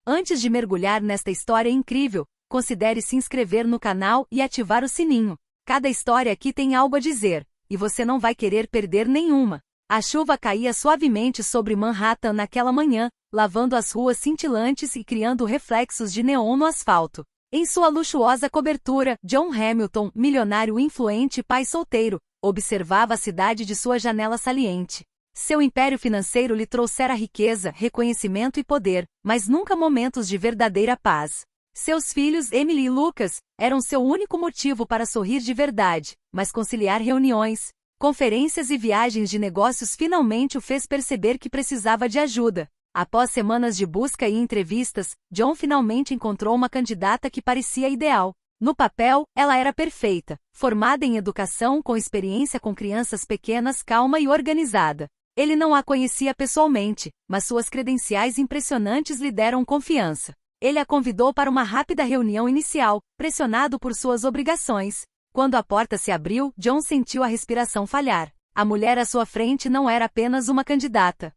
Antes de mergulhar nesta história incrível, considere se inscrever no canal e ativar o sininho. Cada história aqui tem algo a dizer, e você não vai querer perder nenhuma. A chuva caía suavemente sobre Manhattan naquela manhã, lavando as ruas cintilantes e criando reflexos de neon no asfalto. Em sua luxuosa cobertura, John Hamilton, milionário influente e pai solteiro, observava a cidade de sua janela saliente. Seu império financeiro lhe trouxera riqueza, reconhecimento e poder, mas nunca momentos de verdadeira paz. Seus filhos, Emily e Lucas, eram seu único motivo para sorrir de verdade, mas conciliar reuniões, conferências e viagens de negócios finalmente o fez perceber que precisava de ajuda. Após semanas de busca e entrevistas, John finalmente encontrou uma candidata que parecia ideal. No papel, ela era perfeita, formada em educação com experiência com crianças pequenas, calma e organizada. Ele não a conhecia pessoalmente, mas suas credenciais impressionantes lhe deram confiança. Ele a convidou para uma rápida reunião inicial, pressionado por suas obrigações. Quando a porta se abriu, John sentiu a respiração falhar. A mulher à sua frente não era apenas uma candidata.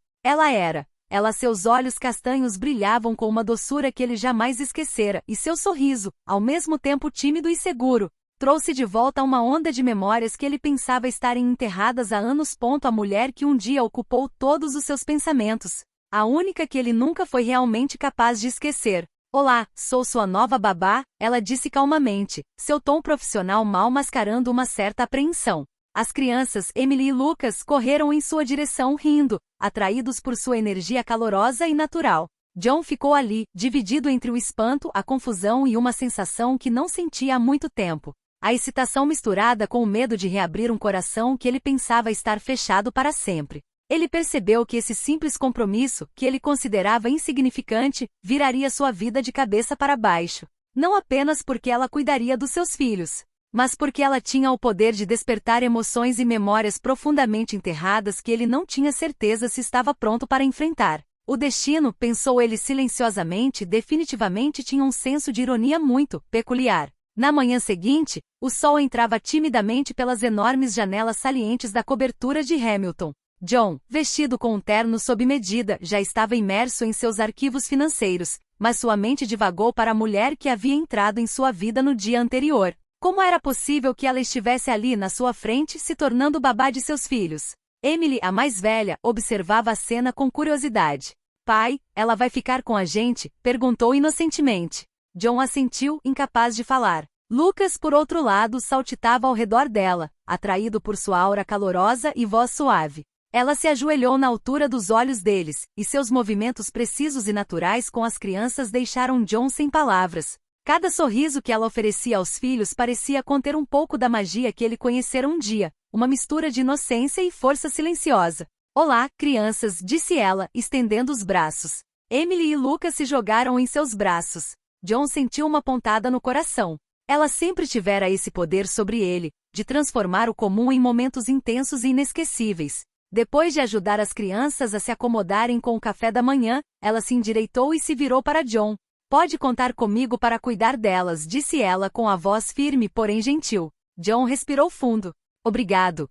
Seus olhos castanhos brilhavam com uma doçura que ele jamais esquecera, e seu sorriso, ao mesmo tempo tímido e seguro, trouxe de volta uma onda de memórias que ele pensava estarem enterradas há anos. A mulher que um dia ocupou todos os seus pensamentos. A única que ele nunca foi realmente capaz de esquecer. Olá, sou sua nova babá, ela disse calmamente, seu tom profissional mal mascarando uma certa apreensão. As crianças, Emily e Lucas, correram em sua direção rindo, atraídos por sua energia calorosa e natural. John ficou ali, dividido entre o espanto, a confusão e uma sensação que não sentia há muito tempo. A excitação misturada com o medo de reabrir um coração que ele pensava estar fechado para sempre. Ele percebeu que esse simples compromisso, que ele considerava insignificante, viraria sua vida de cabeça para baixo. Não apenas porque ela cuidaria dos seus filhos, mas porque ela tinha o poder de despertar emoções e memórias profundamente enterradas que ele não tinha certeza se estava pronto para enfrentar. O destino, pensou ele silenciosamente, definitivamente tinha um senso de ironia muito peculiar. Na manhã seguinte, o sol entrava timidamente pelas enormes janelas salientes da cobertura de Hamilton. John, vestido com um terno sob medida, já estava imerso em seus arquivos financeiros, mas sua mente divagou para a mulher que havia entrado em sua vida no dia anterior. Como era possível que ela estivesse ali na sua frente, se tornando babá de seus filhos? Emily, a mais velha, observava a cena com curiosidade. Pai, ela vai ficar com a gente? Perguntou inocentemente. John assentiu, incapaz de falar. Lucas, por outro lado, saltitava ao redor dela, atraído por sua aura calorosa e voz suave. Ela se ajoelhou na altura dos olhos deles, e seus movimentos precisos e naturais com as crianças deixaram John sem palavras. Cada sorriso que ela oferecia aos filhos parecia conter um pouco da magia que ele conhecera um dia, uma mistura de inocência e força silenciosa. Olá, crianças, disse ela, estendendo os braços. Emily e Lucas se jogaram em seus braços. John sentiu uma pontada no coração. Ela sempre tivera esse poder sobre ele, de transformar o comum em momentos intensos e inesquecíveis. Depois de ajudar as crianças a se acomodarem com o café da manhã, ela se endireitou e se virou para John. Pode contar comigo para cuidar delas, disse ela com a voz firme porém gentil. John respirou fundo. Obrigado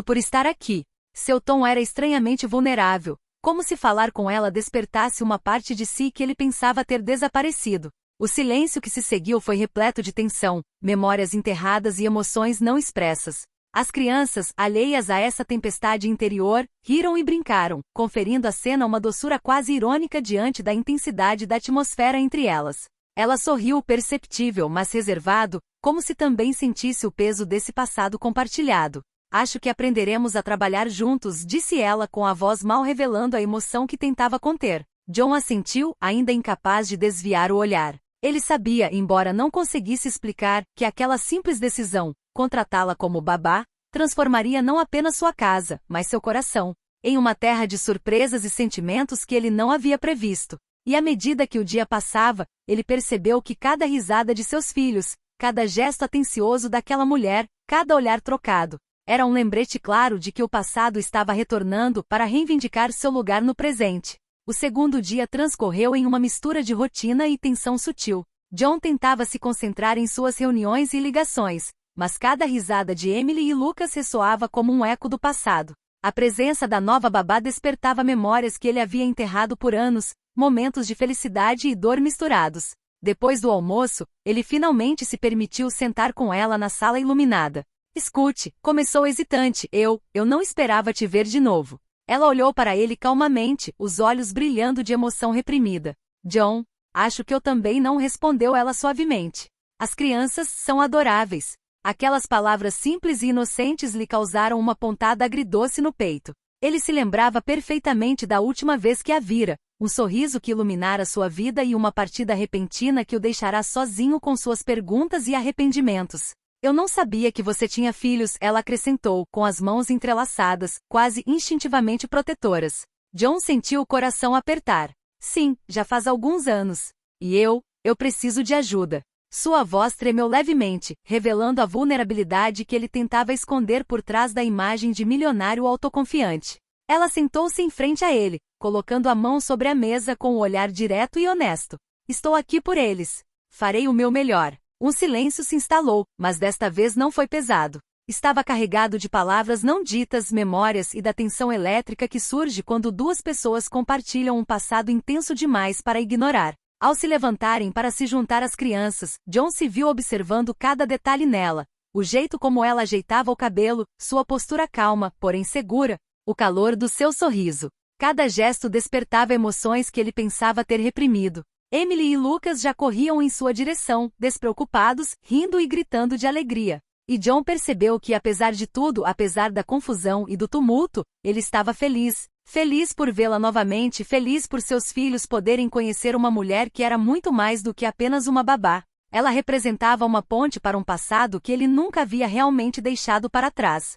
por estar aqui. Seu tom era estranhamente vulnerável, como se falar com ela despertasse uma parte de si que ele pensava ter desaparecido. O silêncio que se seguiu foi repleto de tensão, memórias enterradas e emoções não expressas. As crianças, alheias a essa tempestade interior, riram e brincaram, conferindo à cena uma doçura quase irônica diante da intensidade da atmosfera entre elas. Ela sorriu perceptível, mas reservado, como se também sentisse o peso desse passado compartilhado. Acho que aprenderemos a trabalhar juntos, disse ela com a voz mal revelando a emoção que tentava conter. John assentiu, ainda incapaz de desviar o olhar. Ele sabia, embora não conseguisse explicar, que aquela simples decisão, contratá-la como babá, transformaria não apenas sua casa, mas seu coração, em uma terra de surpresas e sentimentos que ele não havia previsto. E à medida que o dia passava, ele percebeu que cada risada de seus filhos, cada gesto atencioso daquela mulher, cada olhar trocado, era um lembrete claro de que o passado estava retornando para reivindicar seu lugar no presente. O segundo dia transcorreu em uma mistura de rotina e tensão sutil. John tentava se concentrar em suas reuniões e ligações, mas cada risada de Emily e Lucas ressoava como um eco do passado. A presença da nova babá despertava memórias que ele havia enterrado por anos, momentos de felicidade e dor misturados. Depois do almoço, ele finalmente se permitiu sentar com ela na sala iluminada. Escute, começou hesitante, eu não esperava te ver de novo. Ela olhou para ele calmamente, os olhos brilhando de emoção reprimida. John, acho que eu também não, respondeu ela suavemente. As crianças são adoráveis. Aquelas palavras simples e inocentes lhe causaram uma pontada agridoce no peito. Ele se lembrava perfeitamente da última vez que a vira, um sorriso que iluminara sua vida e uma partida repentina que o deixará sozinho com suas perguntas e arrependimentos. Eu não sabia que você tinha filhos, ela acrescentou, com as mãos entrelaçadas, quase instintivamente protetoras. John sentiu o coração apertar. Sim, já faz alguns anos. E eu preciso de ajuda. Sua voz tremeu levemente, revelando a vulnerabilidade que ele tentava esconder por trás da imagem de milionário autoconfiante. Ela sentou-se em frente a ele, colocando a mão sobre a mesa com um olhar direto e honesto. Estou aqui por eles. Farei o meu melhor. Um silêncio se instalou, mas desta vez não foi pesado. Estava carregado de palavras não ditas, memórias e da tensão elétrica que surge quando duas pessoas compartilham um passado intenso demais para ignorar. Ao se levantarem para se juntar às crianças, John se viu observando cada detalhe nela. O jeito como ela ajeitava o cabelo, sua postura calma, porém segura, o calor do seu sorriso. Cada gesto despertava emoções que ele pensava ter reprimido. Emily e Lucas já corriam em sua direção, despreocupados, rindo e gritando de alegria. E John percebeu que apesar de tudo, apesar da confusão e do tumulto, ele estava feliz. Feliz por vê-la novamente, feliz por seus filhos poderem conhecer uma mulher que era muito mais do que apenas uma babá. Ela representava uma ponte para um passado que ele nunca havia realmente deixado para trás.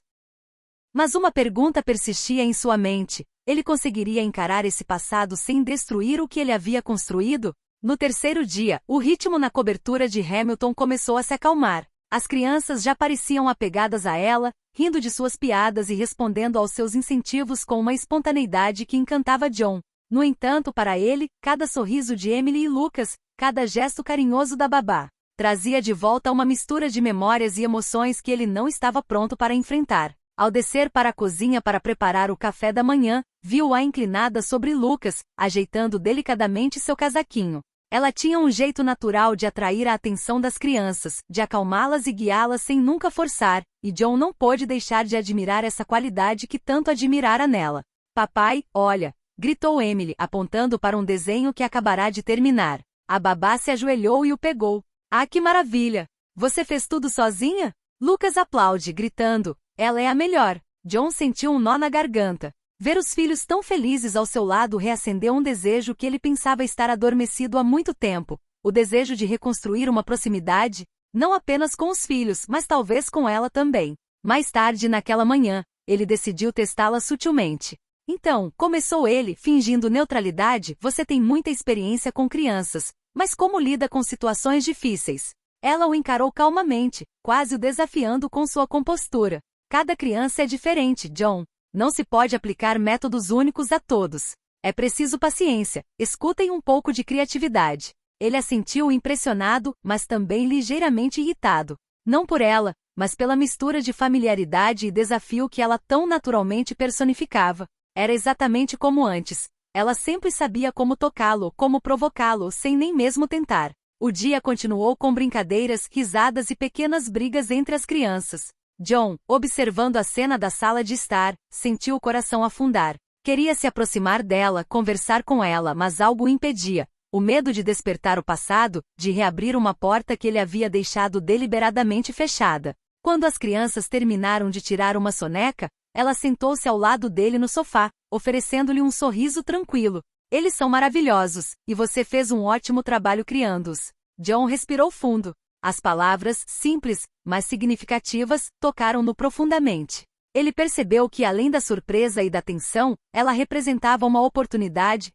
Mas uma pergunta persistia em sua mente. Ele conseguiria encarar esse passado sem destruir o que ele havia construído? No terceiro dia, o ritmo na cobertura de Hamilton começou a se acalmar. As crianças já pareciam apegadas a ela, rindo de suas piadas e respondendo aos seus incentivos com uma espontaneidade que encantava John. No entanto, para ele, cada sorriso de Emily e Lucas, cada gesto carinhoso da babá, trazia de volta uma mistura de memórias e emoções que ele não estava pronto para enfrentar. Ao descer para a cozinha para preparar o café da manhã, viu-a inclinada sobre Lucas, ajeitando delicadamente seu casaquinho. Ela tinha um jeito natural de atrair a atenção das crianças, de acalmá-las e guiá-las sem nunca forçar, e John não pôde deixar de admirar essa qualidade que tanto admirara nela. Papai, olha! Gritou Emily, apontando para um desenho que acabará de terminar. A babá se ajoelhou e o pegou. Ah, que maravilha! Você fez tudo sozinha? Lucas aplaude, gritando. Ela é a melhor. John sentiu um nó na garganta. Ver os filhos tão felizes ao seu lado reacendeu um desejo que ele pensava estar adormecido há muito tempo. O desejo de reconstruir uma proximidade, não apenas com os filhos, mas talvez com ela também. Mais tarde naquela manhã, ele decidiu testá-la sutilmente. Então, começou ele, fingindo neutralidade, você tem muita experiência com crianças, mas como lida com situações difíceis? Ela o encarou calmamente, quase o desafiando com sua compostura. Cada criança é diferente, John. Não se pode aplicar métodos únicos a todos. É preciso paciência, escutem um pouco de criatividade. Ele assentiu impressionado, mas também ligeiramente irritado. Não por ela, mas pela mistura de familiaridade e desafio que ela tão naturalmente personificava. Era exatamente como antes. Ela sempre sabia como tocá-lo, como provocá-lo, sem nem mesmo tentar. O dia continuou com brincadeiras, risadas e pequenas brigas entre as crianças. John, observando a cena da sala de estar, sentiu o coração afundar. Queria se aproximar dela, conversar com ela, mas algo o impedia. O medo de despertar o passado, de reabrir uma porta que ele havia deixado deliberadamente fechada. Quando as crianças terminaram de tirar uma soneca, ela sentou-se ao lado dele no sofá, oferecendo-lhe um sorriso tranquilo. Eles são maravilhosos, e você fez um ótimo trabalho criando-os. John respirou fundo. As palavras, simples, mas significativas, tocaram-no profundamente. Ele percebeu que além da surpresa e da tensão, ela representava uma oportunidade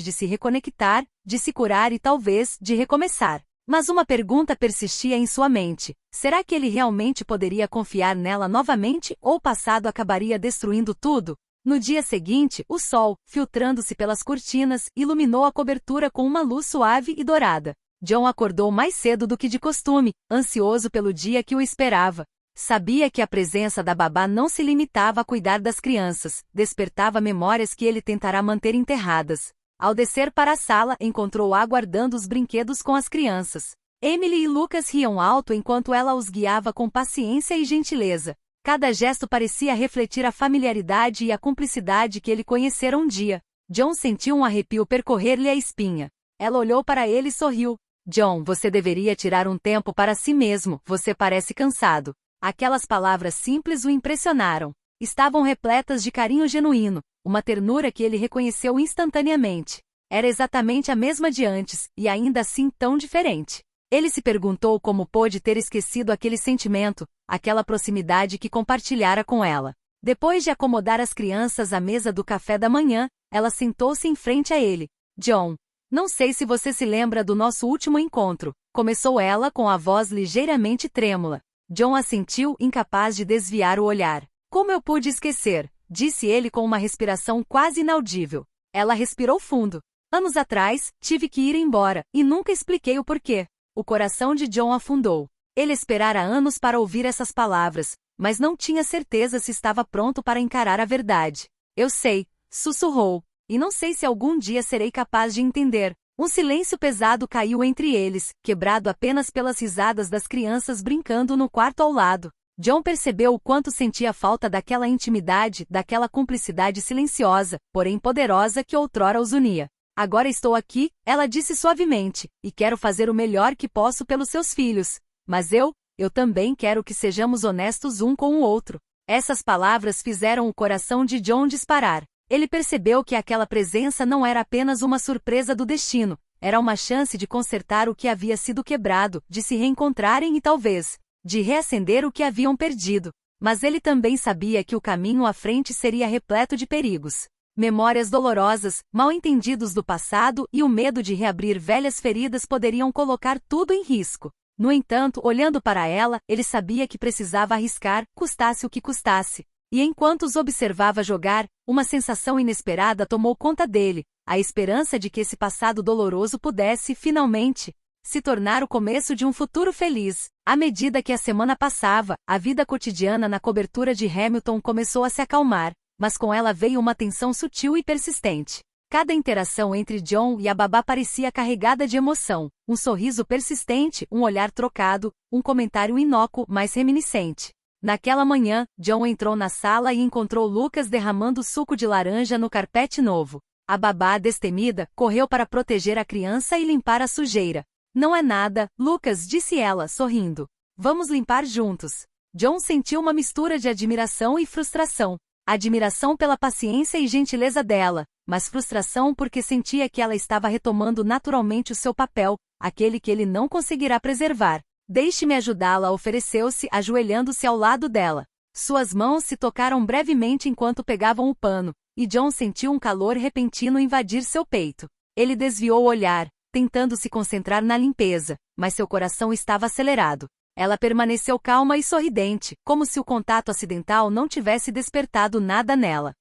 de se reconectar, de se curar e talvez, de recomeçar. Mas uma pergunta persistia em sua mente. Será que ele realmente poderia confiar nela novamente ou o passado acabaria destruindo tudo? No dia seguinte, o sol, filtrando-se pelas cortinas, iluminou a cobertura com uma luz suave e dourada. John acordou mais cedo do que de costume, ansioso pelo dia que o esperava. Sabia que a presença da babá não se limitava a cuidar das crianças, despertava memórias que ele tentará manter enterradas. Ao descer para a sala, encontrou-a guardando os brinquedos com as crianças. Emily e Lucas riam alto enquanto ela os guiava com paciência e gentileza. Cada gesto parecia refletir a familiaridade e a cumplicidade que ele conhecera um dia. John sentiu um arrepio percorrer-lhe a espinha. Ela olhou para ele e sorriu. John, você deveria tirar um tempo para si mesmo, você parece cansado. Aquelas palavras simples o impressionaram. Estavam repletas de carinho genuíno, uma ternura que ele reconheceu instantaneamente. Era exatamente a mesma de antes, e ainda assim tão diferente. Ele se perguntou como pôde ter esquecido aquele sentimento, aquela proximidade que compartilhara com ela. Depois de acomodar as crianças à mesa do café da manhã, ela sentou-se em frente a ele. John, não sei se você se lembra do nosso último encontro, começou ela com a voz ligeiramente trêmula. John assentiu, incapaz de desviar o olhar. Como eu pude esquecer? Disse ele com uma respiração quase inaudível. Ela respirou fundo. Anos atrás, tive que ir embora, e nunca expliquei o porquê. O coração de John afundou. Ele esperara anos para ouvir essas palavras, mas não tinha certeza se estava pronto para encarar a verdade. Eu sei, sussurrou, e não sei se algum dia serei capaz de entender. Um silêncio pesado caiu entre eles, quebrado apenas pelas risadas das crianças brincando no quarto ao lado. John percebeu o quanto sentia falta daquela intimidade, daquela cumplicidade silenciosa, porém poderosa que outrora os unia. Agora estou aqui, ela disse suavemente, e quero fazer o melhor que posso pelos seus filhos. Mas eu também quero que sejamos honestos um com o outro. Essas palavras fizeram o coração de John disparar. Ele percebeu que aquela presença não era apenas uma surpresa do destino, era uma chance de consertar o que havia sido quebrado, de se reencontrarem e talvez, de reacender o que haviam perdido. Mas ele também sabia que o caminho à frente seria repleto de perigos. Memórias dolorosas, mal-entendidos do passado e o medo de reabrir velhas feridas poderiam colocar tudo em risco. No entanto, olhando para ela, ele sabia que precisava arriscar, custasse o que custasse. E enquanto os observava jogar, uma sensação inesperada tomou conta dele, a esperança de que esse passado doloroso pudesse, finalmente, se tornar o começo de um futuro feliz. À medida que a semana passava, a vida cotidiana na cobertura de Hamilton começou a se acalmar, mas com ela veio uma tensão sutil e persistente. Cada interação entre John e a babá parecia carregada de emoção, um sorriso persistente, um olhar trocado, um comentário inócuo, mas reminiscente. Naquela manhã, John entrou na sala e encontrou Lucas derramando suco de laranja no carpete novo. A babá, destemida, correu para proteger a criança e limpar a sujeira. Não é nada, Lucas, disse ela, sorrindo. Vamos limpar juntos. John sentiu uma mistura de admiração e frustração. Admiração pela paciência e gentileza dela, mas frustração porque sentia que ela estava retomando naturalmente o seu papel, aquele que ele não conseguirá preservar. Deixe-me ajudá-la, ofereceu-se, ajoelhando-se ao lado dela. Suas mãos se tocaram brevemente enquanto pegavam o pano, e John sentiu um calor repentino invadir seu peito. Ele desviou o olhar, tentando se concentrar na limpeza, mas seu coração estava acelerado. Ela permaneceu calma e sorridente, como se o contato acidental não tivesse despertado nada nela.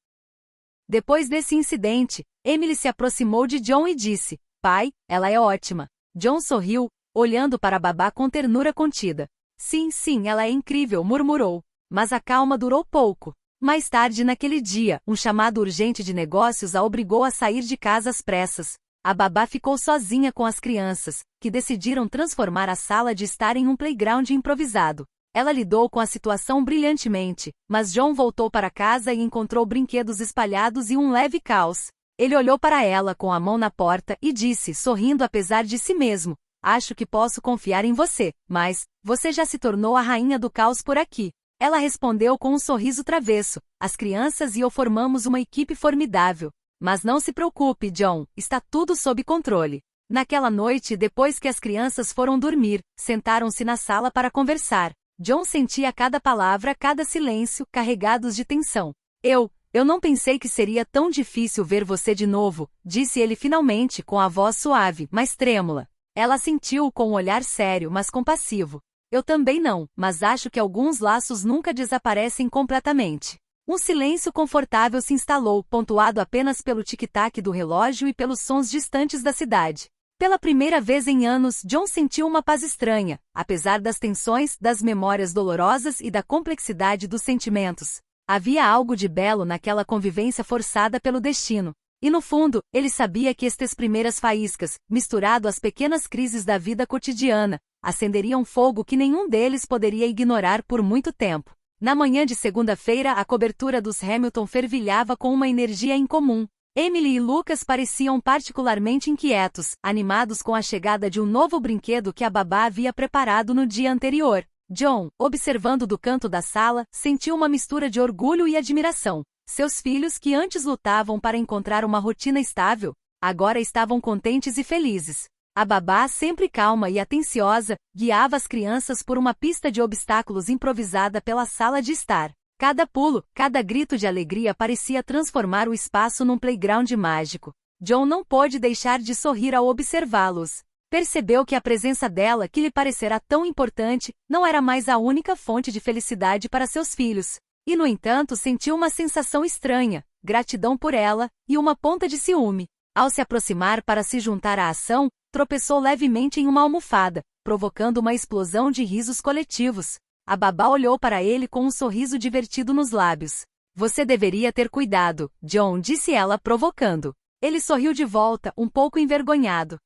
Depois desse incidente, Emily se aproximou de John e disse, pai, ela é ótima. John sorriu, olhando para a babá com ternura contida. Sim, ela é incrível, murmurou. Mas a calma durou pouco. Mais tarde naquele dia, um chamado urgente de negócios a obrigou a sair de casa às pressas. A babá ficou sozinha com as crianças, que decidiram transformar a sala de estar em um playground improvisado. Ela lidou com a situação brilhantemente, mas John voltou para casa e encontrou brinquedos espalhados e um leve caos. Ele olhou para ela com a mão na porta e disse, sorrindo apesar de si mesmo, acho que posso confiar em você, mas você já se tornou a rainha do caos por aqui. Ela respondeu com um sorriso travesso, as crianças e eu formamos uma equipe formidável. Mas não se preocupe, John, está tudo sob controle. Naquela noite, depois que as crianças foram dormir, sentaram-se na sala para conversar. John sentia cada palavra, cada silêncio, carregados de tensão. Eu não pensei que seria tão difícil ver você de novo, disse ele finalmente com a voz suave, mas trêmula. Ela sentiu com um olhar sério, mas compassivo. Eu também não, mas acho que alguns laços nunca desaparecem completamente. Um silêncio confortável se instalou, pontuado apenas pelo tic-tac do relógio e pelos sons distantes da cidade. Pela primeira vez em anos, John sentiu uma paz estranha, apesar das tensões, das memórias dolorosas e da complexidade dos sentimentos. Havia algo de belo naquela convivência forçada pelo destino. E no fundo, ele sabia que estas primeiras faíscas, misturado às pequenas crises da vida cotidiana, acenderiam fogo que nenhum deles poderia ignorar por muito tempo. Na manhã de segunda-feira, a cobertura dos Hamilton fervilhava com uma energia incomum. Emily e Lucas pareciam particularmente inquietos, animados com a chegada de um novo brinquedo que a babá havia preparado no dia anterior. John, observando do canto da sala, sentiu uma mistura de orgulho e admiração. Seus filhos, que antes lutavam para encontrar uma rotina estável, agora estavam contentes e felizes. A babá, sempre calma e atenciosa, guiava as crianças por uma pista de obstáculos improvisada pela sala de estar. Cada pulo, cada grito de alegria parecia transformar o espaço num playground mágico. John não pôde deixar de sorrir ao observá-los. Percebeu que a presença dela, que lhe parecerá tão importante, não era mais a única fonte de felicidade para seus filhos. E, no entanto, sentiu uma sensação estranha, gratidão por ela, e uma ponta de ciúme. Ao se aproximar para se juntar à ação, tropeçou levemente em uma almofada, provocando uma explosão de risos coletivos. A babá olhou para ele com um sorriso divertido nos lábios. Você deveria ter cuidado, John, disse ela provocando. Ele sorriu de volta, um pouco envergonhado.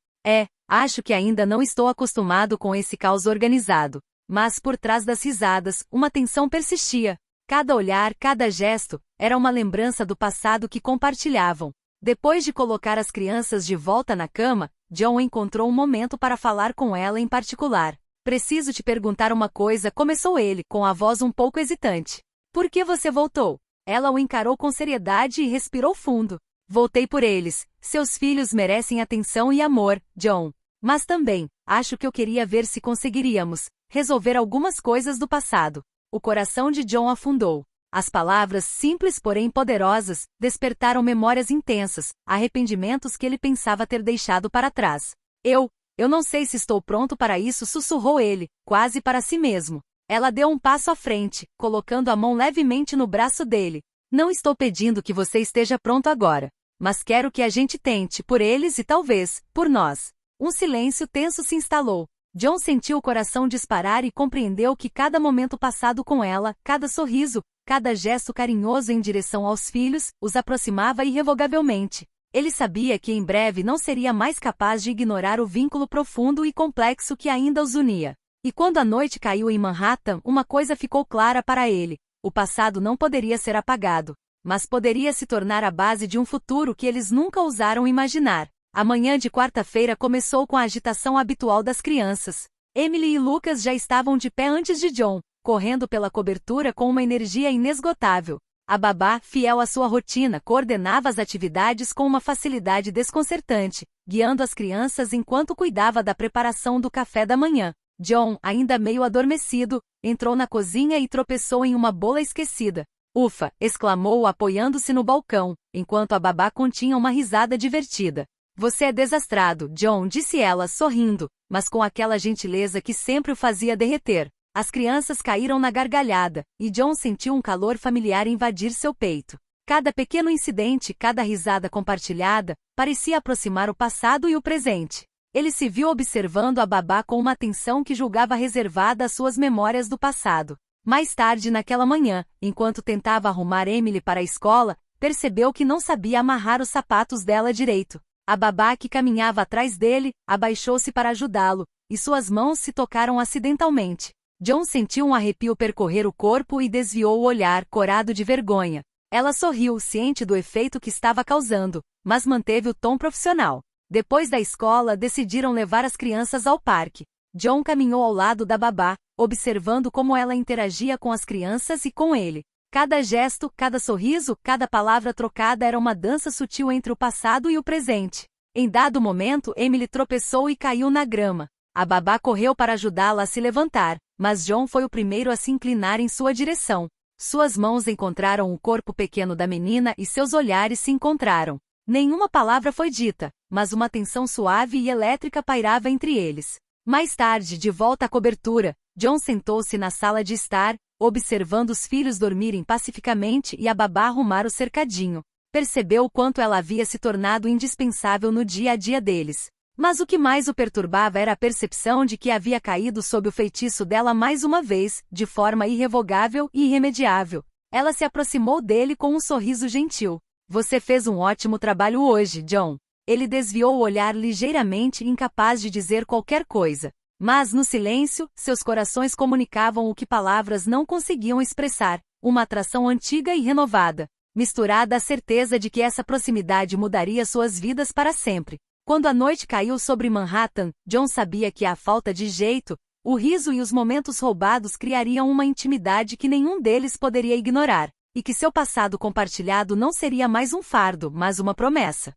Acho que ainda não estou acostumado com esse caos organizado. Mas por trás das risadas, uma tensão persistia. Cada olhar, cada gesto, era uma lembrança do passado que compartilhavam. Depois de colocar as crianças de volta na cama, John encontrou um momento para falar com ela em particular. Preciso te perguntar uma coisa, começou ele, com a voz um pouco hesitante. Por que você voltou? Ela o encarou com seriedade e respirou fundo. Voltei por eles. Seus filhos merecem atenção e amor, John. Mas também, acho que eu queria ver se conseguiríamos resolver algumas coisas do passado. O coração de John afundou. As palavras, simples porém poderosas, despertaram memórias intensas, arrependimentos que ele pensava ter deixado para trás. Eu não sei se estou pronto para isso, sussurrou ele, quase para si mesmo. Ela deu um passo à frente, colocando a mão levemente no braço dele. Não estou pedindo que você esteja pronto agora, mas quero que a gente tente, por eles e talvez, por nós. Um silêncio tenso se instalou. John sentiu o coração disparar e compreendeu que cada momento passado com ela, cada sorriso, cada gesto carinhoso em direção aos filhos, os aproximava irrevogavelmente. Ele sabia que em breve não seria mais capaz de ignorar o vínculo profundo e complexo que ainda os unia. E quando a noite caiu em Manhattan, uma coisa ficou clara para ele. O passado não poderia ser apagado, mas poderia se tornar a base de um futuro que eles nunca ousaram imaginar. A manhã de quarta-feira começou com a agitação habitual das crianças. Emily e Lucas já estavam de pé antes de John, correndo pela cobertura com uma energia inesgotável. A babá, fiel à sua rotina, coordenava as atividades com uma facilidade desconcertante, guiando as crianças enquanto cuidava da preparação do café da manhã. John, ainda meio adormecido, entrou na cozinha e tropeçou em uma bola esquecida. Ufa! Exclamou apoiando-se no balcão, enquanto a babá continha uma risada divertida. Você é desastrado, John, disse ela, sorrindo, mas com aquela gentileza que sempre o fazia derreter. As crianças caíram na gargalhada, e John sentiu um calor familiar invadir seu peito. Cada pequeno incidente, cada risada compartilhada, parecia aproximar o passado e o presente. Ele se viu observando a babá com uma atenção que julgava reservada às suas memórias do passado. Mais tarde naquela manhã, enquanto tentava arrumar Emily para a escola, percebeu que não sabia amarrar os sapatos dela direito. A babá que caminhava atrás dele, abaixou-se para ajudá-lo, e suas mãos se tocaram acidentalmente. John sentiu um arrepio percorrer o corpo e desviou o olhar, corado de vergonha. Ela sorriu, ciente do efeito que estava causando, mas manteve o tom profissional. Depois da escola, decidiram levar as crianças ao parque. John caminhou ao lado da babá, observando como ela interagia com as crianças e com ele. Cada gesto, cada sorriso, cada palavra trocada era uma dança sutil entre o passado e o presente. Em dado momento, Emily tropeçou e caiu na grama. A babá correu para ajudá-la a se levantar, mas John foi o primeiro a se inclinar em sua direção. Suas mãos encontraram o corpo pequeno da menina e seus olhares se encontraram. Nenhuma palavra foi dita, mas uma tensão suave e elétrica pairava entre eles. Mais tarde, de volta à cobertura, John sentou-se na sala de estar, observando os filhos dormirem pacificamente e a babá arrumar o cercadinho. Percebeu o quanto ela havia se tornado indispensável no dia a dia deles. Mas o que mais o perturbava era a percepção de que havia caído sob o feitiço dela mais uma vez, de forma irrevogável e irremediável. Ela se aproximou dele com um sorriso gentil. Você fez um ótimo trabalho hoje, John. Ele desviou o olhar ligeiramente, incapaz de dizer qualquer coisa. Mas, no silêncio, seus corações comunicavam o que palavras não conseguiam expressar, uma atração antiga e renovada, misturada à certeza de que essa proximidade mudaria suas vidas para sempre. Quando a noite caiu sobre Manhattan, John sabia que a falta de jeito, o riso e os momentos roubados criariam uma intimidade que nenhum deles poderia ignorar, e que seu passado compartilhado não seria mais um fardo, mas uma promessa.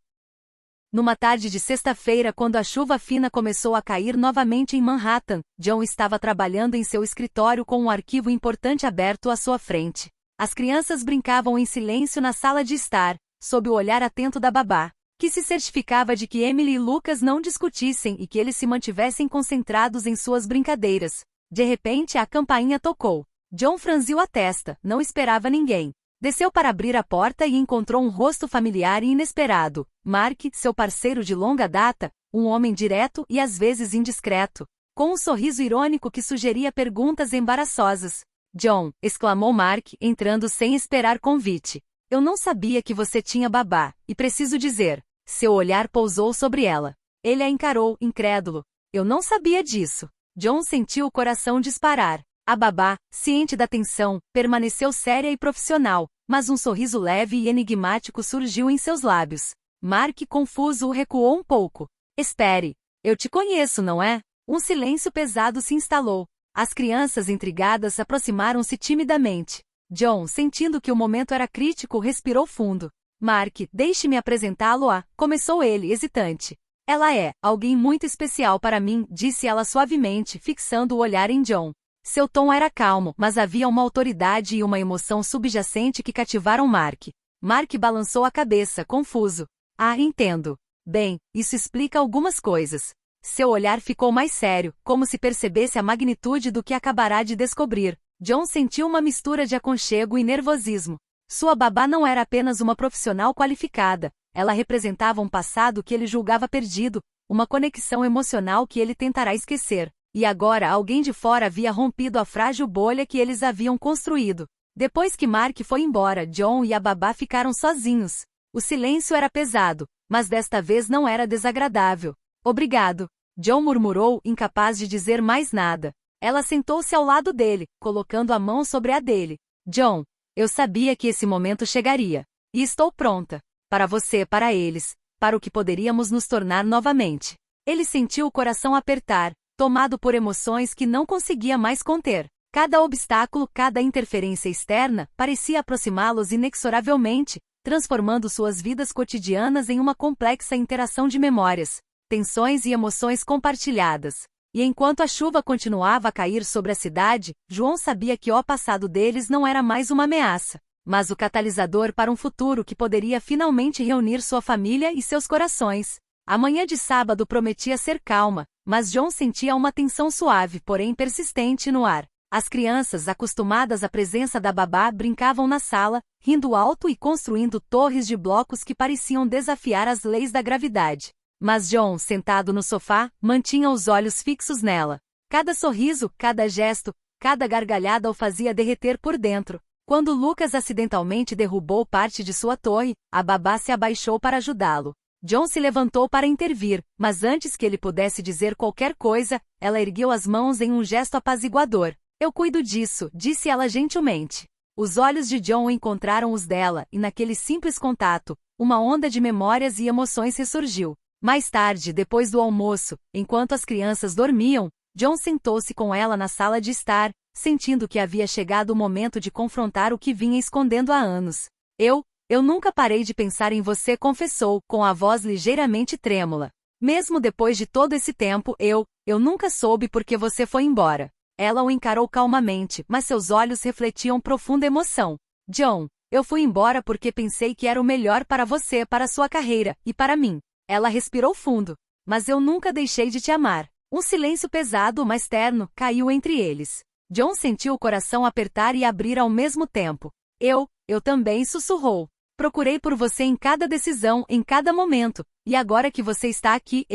Numa tarde de sexta-feira, quando a chuva fina começou a cair novamente em Manhattan, John estava trabalhando em seu escritório com um arquivo importante aberto à sua frente. As crianças brincavam em silêncio na sala de estar, sob o olhar atento da babá, que se certificava de que Emily e Lucas não discutissem e que eles se mantivessem concentrados em suas brincadeiras. De repente, a campainha tocou. John franziu a testa, não esperava ninguém. Desceu para abrir a porta e encontrou um rosto familiar e inesperado. Mark, seu parceiro de longa data, um homem direto e às vezes indiscreto, com um sorriso irônico que sugeria perguntas embaraçosas. John, exclamou Mark, entrando sem esperar convite. Eu não sabia que você tinha babá, e preciso dizer. Seu olhar pousou sobre ela. Ele a encarou, incrédulo. Eu não sabia disso. John sentiu o coração disparar. A babá, ciente da tensão, permaneceu séria e profissional, mas um sorriso leve e enigmático surgiu em seus lábios. Mark, confuso, recuou um pouco. Espere. Eu te conheço, não é? Um silêncio pesado se instalou. As crianças intrigadas aproximaram-se timidamente. John, sentindo que o momento era crítico, respirou fundo. Mark, deixe-me apresentá-lo a... Começou ele, hesitante. Ela é alguém muito especial para mim, disse ela suavemente, fixando o olhar em John. Seu tom era calmo, mas havia uma autoridade e uma emoção subjacente que cativaram Mark. Mark balançou a cabeça, confuso. Ah, entendo. Bem, isso explica algumas coisas. Seu olhar ficou mais sério, como se percebesse a magnitude do que acabará de descobrir. John sentiu uma mistura de aconchego e nervosismo. Sua babá não era apenas uma profissional qualificada, ela representava um passado que ele julgava perdido, uma conexão emocional que ele tentará esquecer. E agora alguém de fora havia rompido a frágil bolha que eles haviam construído. Depois que Mark foi embora, John e a babá ficaram sozinhos. O silêncio era pesado, mas desta vez não era desagradável. Obrigado. John murmurou, incapaz de dizer mais nada. Ela sentou-se ao lado dele, colocando a mão sobre a dele. John, eu sabia que esse momento chegaria. E estou pronta. Para você, para eles, para o que poderíamos nos tornar novamente. Ele sentiu o coração apertar, tomado por emoções que não conseguia mais conter. Cada obstáculo, cada interferência externa, parecia aproximá-los inexoravelmente, transformando suas vidas cotidianas em uma complexa interação de memórias, tensões e emoções compartilhadas. E enquanto a chuva continuava a cair sobre a cidade, João sabia que o passado deles não era mais uma ameaça, mas o catalisador para um futuro que poderia finalmente reunir sua família e seus corações. A manhã de sábado prometia ser calma, mas John sentia uma tensão suave, porém persistente no ar. As crianças, acostumadas à presença da babá, brincavam na sala, rindo alto e construindo torres de blocos que pareciam desafiar as leis da gravidade. Mas John, sentado no sofá, mantinha os olhos fixos nela. Cada sorriso, cada gesto, cada gargalhada o fazia derreter por dentro. Quando Lucas acidentalmente derrubou parte de sua torre, a babá se abaixou para ajudá-lo. John se levantou para intervir, mas antes que ele pudesse dizer qualquer coisa, ela ergueu as mãos em um gesto apaziguador. Eu cuido disso, disse ela gentilmente. Os olhos de John encontraram os dela, e naquele simples contato, uma onda de memórias e emoções ressurgiu. Mais tarde, depois do almoço, enquanto as crianças dormiam, John sentou-se com ela na sala de estar, sentindo que havia chegado o momento de confrontar o que vinha escondendo há anos. Eu nunca parei de pensar em você, confessou, com a voz ligeiramente trêmula. Mesmo depois de todo esse tempo, eu nunca soube por que você foi embora. Ela o encarou calmamente, mas seus olhos refletiam profunda emoção. John, eu fui embora porque pensei que era o melhor para você, para sua carreira, e para mim. Ela respirou fundo. Mas eu nunca deixei de te amar. Um silêncio pesado, mas terno, caiu entre eles. John sentiu o coração apertar e abrir ao mesmo tempo. Eu também, sussurrou. Procurei por você em cada decisão, em cada momento, e agora que você está aqui,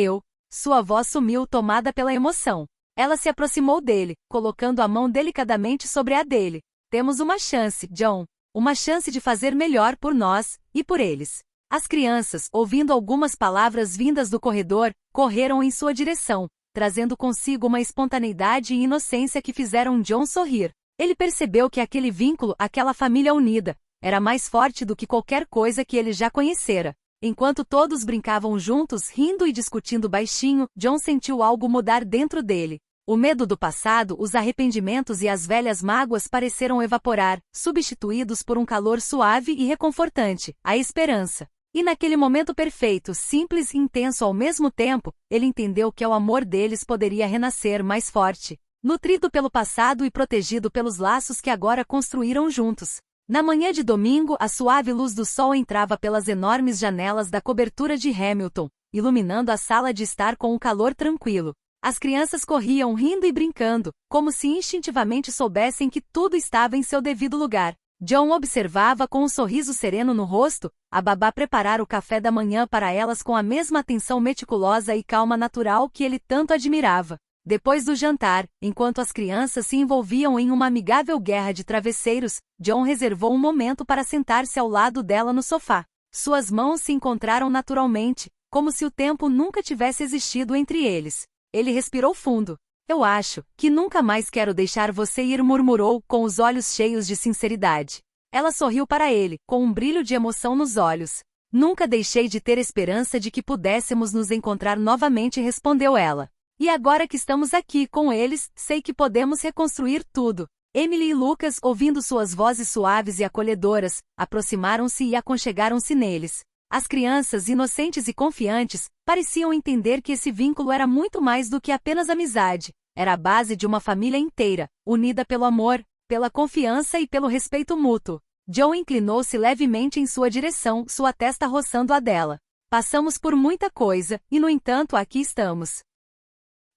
Sua voz sumiu, tomada pela emoção. Ela se aproximou dele, colocando a mão delicadamente sobre a dele. Temos uma chance, John. Uma chance de fazer melhor por nós, e por eles. As crianças, ouvindo algumas palavras vindas do corredor, correram em sua direção, trazendo consigo uma espontaneidade e inocência que fizeram John sorrir. Ele percebeu que aquele vínculo, aquela família unida, era mais forte do que qualquer coisa que ele já conhecera. Enquanto todos brincavam juntos, rindo e discutindo baixinho, John sentiu algo mudar dentro dele. O medo do passado, os arrependimentos e as velhas mágoas pareceram evaporar, substituídos por um calor suave e reconfortante, a esperança. E naquele momento perfeito, simples e intenso ao mesmo tempo, ele entendeu que o amor deles poderia renascer mais forte, nutrido pelo passado e protegido pelos laços que agora construíram juntos. Na manhã de domingo, a suave luz do sol entrava pelas enormes janelas da cobertura de Hamilton, iluminando a sala de estar com um calor tranquilo. As crianças corriam rindo e brincando, como se instintivamente soubessem que tudo estava em seu devido lugar. John observava com um sorriso sereno no rosto, a babá preparar o café da manhã para elas com a mesma atenção meticulosa e calma natural que ele tanto admirava. Depois do jantar, enquanto as crianças se envolviam em uma amigável guerra de travesseiros, John reservou um momento para sentar-se ao lado dela no sofá. Suas mãos se encontraram naturalmente, como se o tempo nunca tivesse existido entre eles. Ele respirou fundo. Eu acho que nunca mais quero deixar você ir, murmurou, com os olhos cheios de sinceridade. Ela sorriu para ele, com um brilho de emoção nos olhos. Nunca deixei de ter esperança de que pudéssemos nos encontrar novamente, respondeu ela. E agora que estamos aqui com eles, sei que podemos reconstruir tudo. Emily e Lucas, ouvindo suas vozes suaves e acolhedoras, aproximaram-se e aconchegaram-se neles. As crianças, inocentes e confiantes, pareciam entender que esse vínculo era muito mais do que apenas amizade. Era a base de uma família inteira, unida pelo amor, pela confiança e pelo respeito mútuo. John inclinou-se levemente em sua direção, sua testa roçando a dela. Passamos por muita coisa, e no entanto aqui estamos.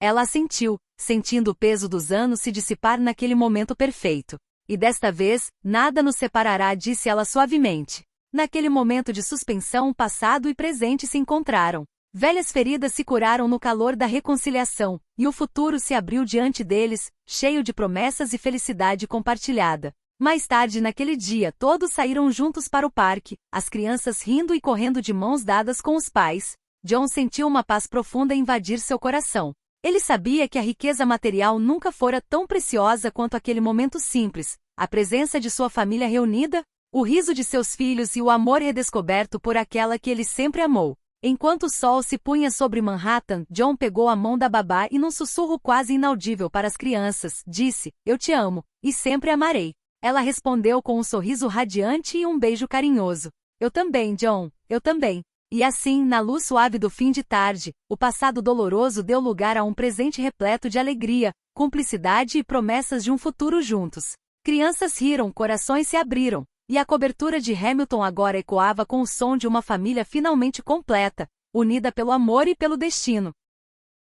Ela assentiu, sentindo o peso dos anos se dissipar naquele momento perfeito. E desta vez, nada nos separará, disse ela suavemente. Naquele momento de suspensão, passado e presente se encontraram. Velhas feridas se curaram no calor da reconciliação, e o futuro se abriu diante deles, cheio de promessas e felicidade compartilhada. Mais tarde naquele dia, todos saíram juntos para o parque, as crianças rindo e correndo de mãos dadas com os pais. John sentiu uma paz profunda invadir seu coração. Ele sabia que a riqueza material nunca fora tão preciosa quanto aquele momento simples, a presença de sua família reunida, o riso de seus filhos e o amor redescoberto por aquela que ele sempre amou. Enquanto o sol se punha sobre Manhattan, John pegou a mão da babá e num sussurro quase inaudível para as crianças, disse, eu te amo, e sempre amarei. Ela respondeu com um sorriso radiante e um beijo carinhoso. Eu também, John, eu também. E assim, na luz suave do fim de tarde, o passado doloroso deu lugar a um presente repleto de alegria, cumplicidade e promessas de um futuro juntos. Crianças riram, corações se abriram, e a cobertura de Hamilton agora ecoava com o som de uma família finalmente completa, unida pelo amor e pelo destino.